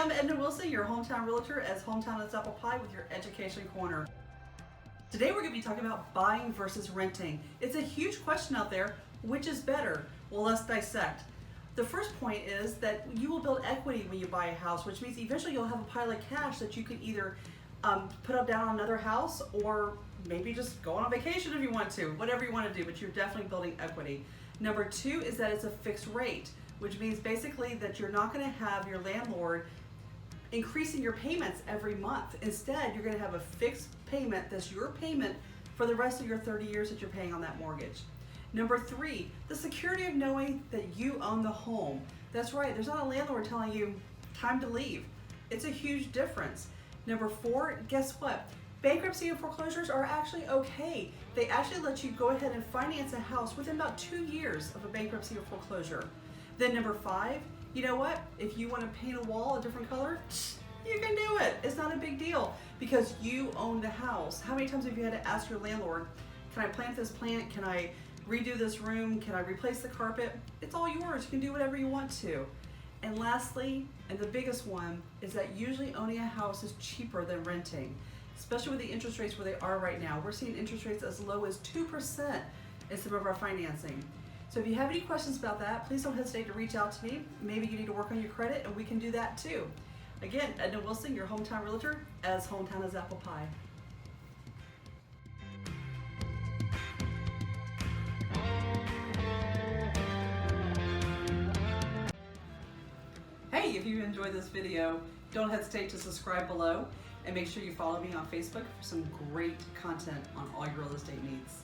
I'm Edna Wilson, your hometown realtor as Hometown is Apple Pie with your education corner. Today we're going to be talking about buying versus renting. It's a huge question out there. Which is better? Well, let's dissect. The first point is that you will build equity when you buy a house, which means eventually you'll have a pile of cash that you can either put up down on another house or maybe just go on vacation if you want to, whatever you want to do, but you're definitely building equity. Number two is that it's a fixed rate, which means basically that you're not going to have your landlord increasing your payments every month. Instead, you're going to have a fixed payment that's your payment for the rest of your 30 years that you're paying on that mortgage. Number three, the security of knowing that you own the home. That's right, there's not a landlord telling you time to leave. It's a huge difference. Number four, guess what? Bankruptcy and foreclosures are actually okay. They actually let you go ahead and finance a house within about 2 years of a bankruptcy or foreclosure. Then number five, you know what? If you want to paint a wall a different color, you can do it. It's not a big deal because you own the house. How many times have you had to ask your landlord, can I plant this plant? Can I redo this room? Can I replace the carpet? It's all yours. You can do whatever you want to. And lastly, and the biggest one, is that usually owning a house is cheaper than renting, especially with the interest rates where they are right now. We're seeing interest rates as low as 2% in some of our financing. So if you have any questions about that, please don't hesitate to reach out to me. Maybe you need to work on your credit and we can do that too. Again, Edna Wilson, your hometown realtor, as Hometown is Apple Pie. Hey, if you enjoyed this video, don't hesitate to subscribe below and make sure you follow me on Facebook for some great content on all your real estate needs.